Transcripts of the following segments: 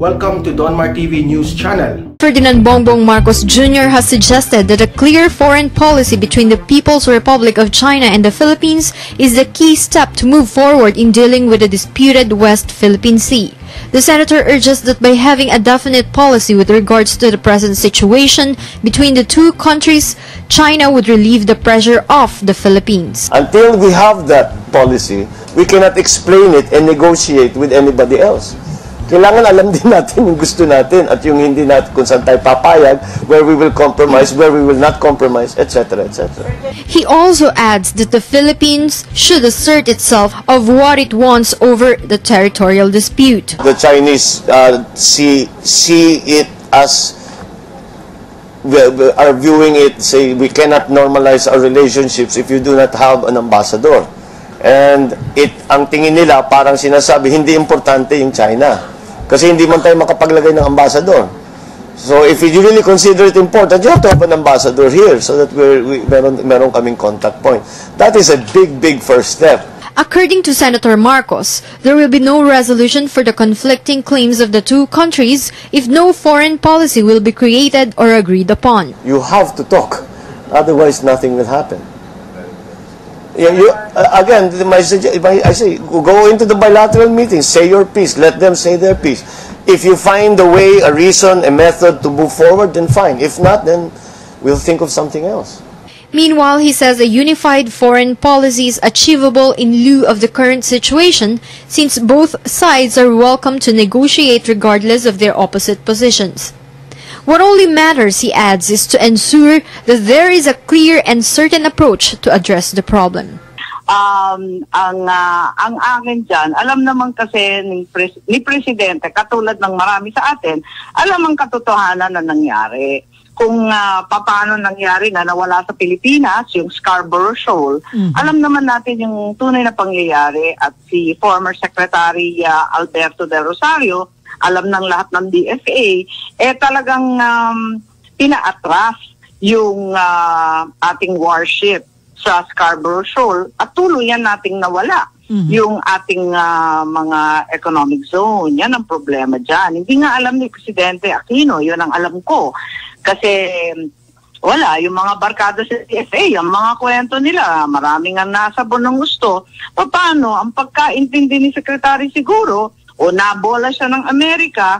Welcome to Donmar TV News Channel. Ferdinand Bongbong Marcos Jr. has suggested that a clear foreign policy between the People's Republic of China and the Philippines is the key step to move forward in dealing with the disputed West Philippine Sea. The senator urges that by having a definite policy with regards to the present situation between the two countries, China would relieve the pressure off the Philippines. Until we have that policy, we cannot explain it and negotiate with anybody else. Kailangan alam din natin yung gusto natin at yung hindi natin kung saan tayo papayag, where we will compromise, where we will not compromise, etc., etc. He also adds that the Philippines should assert itself of what it wants over the territorial dispute. The Chinese see it as, are viewing it, say, we cannot normalize our relationships if you do not have an ambassador. And ang tingin nila, parang sinasabi, hindi importante yung China. Kasi hindi man tayo makapaglagay ng ambassador. So if you really consider it important, you have to have an ambassador here so that meron kaming contact point. That is a big first step. According to Senator Marcos, there will be no resolution for the conflicting claims of the two countries if no foreign policy will be created or agreed upon. You have to talk, otherwise nothing will happen. Again, I say, go into the bilateral meetings, say your piece, let them say their piece. If you find a way, a reason, a method to move forward, then fine. If not, then we'll think of something else. Meanwhile, he says a unified foreign policy is achievable in lieu of the current situation, since both sides are welcome to negotiate regardless of their opposite positions. What only matters, he adds, is to ensure that there is a clear and certain approach to address the problem. Ang akin dyan, alam naman kasi ni Presidente, katulad ng marami sa atin, alam ang katotohanan na nangyari. Kung paano nangyari na nawala sa Pilipinas, yung Scarborough Shoal, alam naman natin yung tunay na pangyayari at si former Secretary Alberto de Rosario, alam ng lahat ng DFA, talagang pina-atras yung ating warship sa Scarborough Shoal at tuluyan nating nawala yung ating mga economic zone. Yan ang problema dyan. Hindi nga alam ni Presidente Aquino, yun ang alam ko. Kasi wala, yung mga barkada sa DFA, yung mga kwento nila, maraming ang nasabon ng gusto. Paano? Ang pagkaintindi ni Secretary siguro, o nabola siya ng Amerika,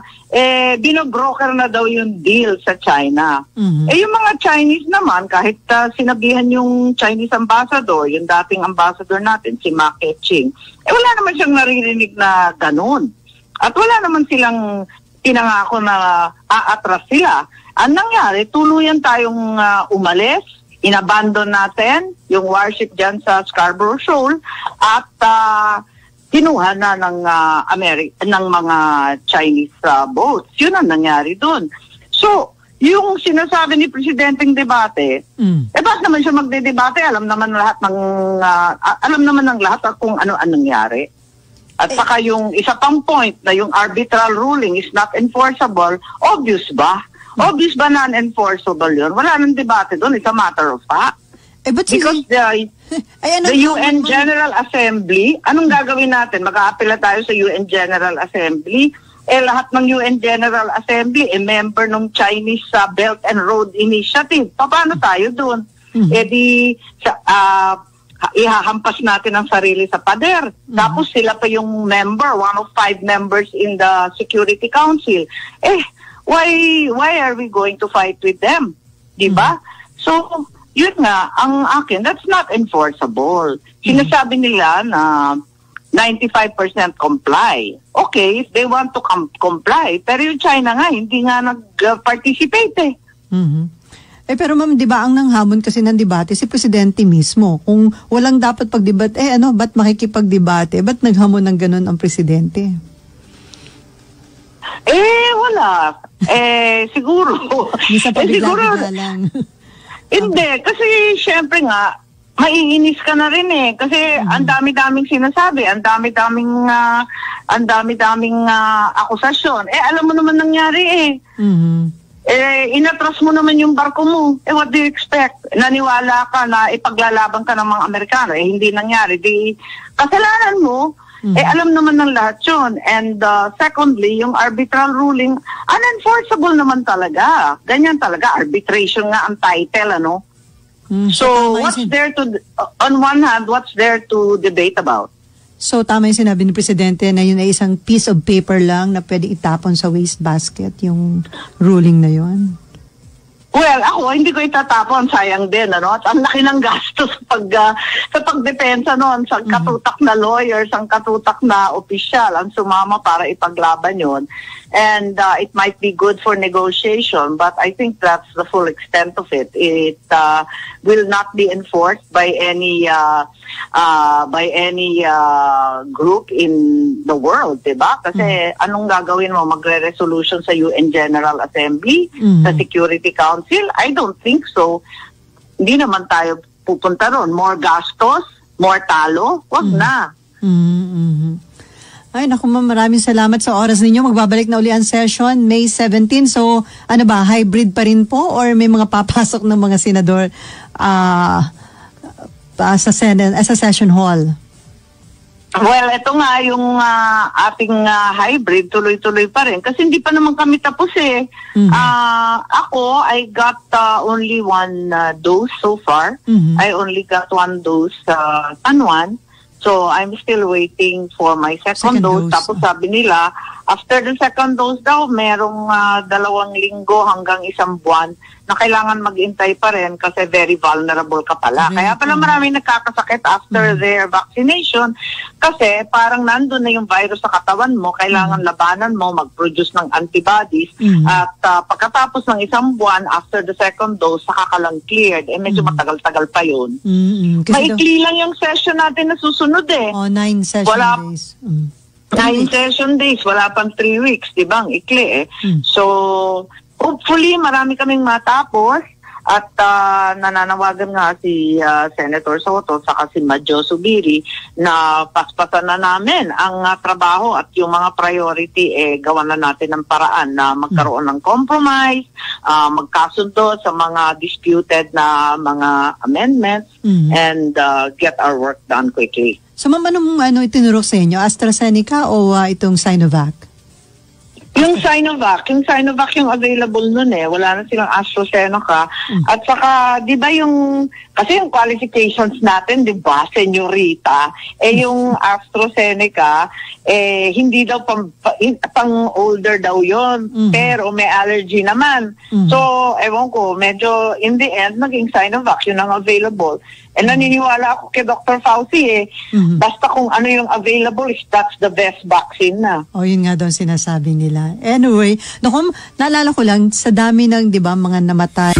binobroker na daw yung deal sa China. Yung mga Chinese naman, kahit sinabihan yung Chinese ambassador, yung dating ambassador natin, si Ma Keqing, wala naman siyang naririnig na ganun. At wala naman silang pinangako na aatras sila. Ang nangyari, tuluyan tayong umalis, inabandon natin yung warship dyan sa Scarborough Shoal, at kinuha na ng mga Chinese boats. Yun ang nangyari doon. So, yung sinasabi ni Presidenteng debate, bakit naman siya magdedebate? Alam naman ng lahat kung ano nangyari. At saka yung isa pang point na yung arbitral ruling is not enforceable, obvious ba? Obvious ba non-enforceable yun? Wala nang debate doon. It's a matter of fact. Because the UN General Assembly, anong gagawin natin? Mag-aapela tayo sa UN General Assembly. Lahat ng UN General Assembly, member ng Chinese Belt and Road Initiative. Paano tayo doon? Ihahampas natin ang sarili sa pader. Tapos sila pa yung member, one of 5 members in the Security Council. Why are we going to fight with them? Diba? So, yun nga, ang akin, that's not enforceable. Sinasabi nila na 95% comply. Okay, if they want to comply. Pero yung China nga, hindi nga nag-participate pero ma'am, di ba ang nanghamon kasi ng debate si Presidente mismo? Kung walang dapat pagdebate, ba't makikipagdebate? Ba't naghamon ng ganun ang Presidente? Wala. Siguro. Siguro lang. Hindi, kasi syempre nga, maiinis ka na rin kasi ang dami-daming sinasabi, ang dami-daming akusasyon. Alam mo naman nangyari inatras mo naman yung barko mo. What do you expect? Naniwala ka na ipaglalaban ka ng mga Amerikano. Hindi nangyari. Kasalanan mo, Alam naman ng lahat yun. And secondly, yung arbitral ruling, unenforceable naman talaga. Ganyan talaga, arbitration nga ang title, ano? So, what's there to, on one hand, what's there to debate about? So, tama yung sinabi ni Presidente na yun ay isang piece of paper lang na pwede itapon sa wastebasket, yung ruling na yun. Well, ako, hindi ko itatapon. Sayang din, ano? At ang laki ng gastos sa pagdepensa noon, sa katutak na lawyers, ang katutak na opisyal, ang sumama para ipaglaban yun. And it might be good for negotiation, but I think that's the full extent of it. It will not be enforced by any group in the world, diba? Kasi anong gagawin mo? Magre-resolution sa UN General Assembly, sa Security Council? I don't think so. Hindi naman tayo pupunta ron. More gastos, more talo, wag na. Ay, naku ma'am, maraming salamat sa oras ninyo. Magbabalik na uli ang session, May 17. So, ano ba, hybrid pa rin po or may mga papasok ng mga senador sa session hall? Well, ito nga yung ating hybrid, tuloy-tuloy pa rin. Kasi hindi pa naman kami tapos eh. Ako, I got only one dose so far. I only got one dose Tanwan. So, I'm still waiting for my second dose. Tapos sabi nila, after the second dose daw, merong 2 linggo hanggang 1 buwan na kailangan mag-intay pa rin kasi very vulnerable ka pala. Kaya pala maraming nakakasakit after their vaccination kasi parang nandun na yung virus sa katawan mo, kailangan labanan mo, mag-produce ng antibodies at pagkatapos ng 1 buwan after the second dose, saka ka lang cleared. Medyo matagal-tagal pa yun. Maikli lang yung session natin na susunod eh. 9 session days. 9 session days, wala pang 3 weeks, di ba? Ang ikli eh. So, hopefully, marami kaming matapos at nananawagan nga si Senator Soto saka si Madjo Subiri na paspasan na namin ang trabaho at yung mga priority gawan na natin ng paraan na magkaroon ng compromise, magkasundo sa mga disputed na mga amendments and get our work done quickly. So ma'am, anong itinurok sa inyo? AstraZeneca o itong Sinovac? Yung Sinovac yung available nun eh. Wala na silang AstraZeneca. At saka, di ba kasi yung qualifications natin, di ba, senyorita, yung AstraZeneca, hindi daw pang older daw yon, pero may allergy naman. So, ewan ko, medyo in the end, naging Sinovac, yun ang available. Naniniwala ako kay Dr. Fauci basta kung ano yung available, that's the best vaccine na. Yun nga daw sinasabi nila. Anyway, naku, naalala ko lang, sa dami ng, di ba, mga namatay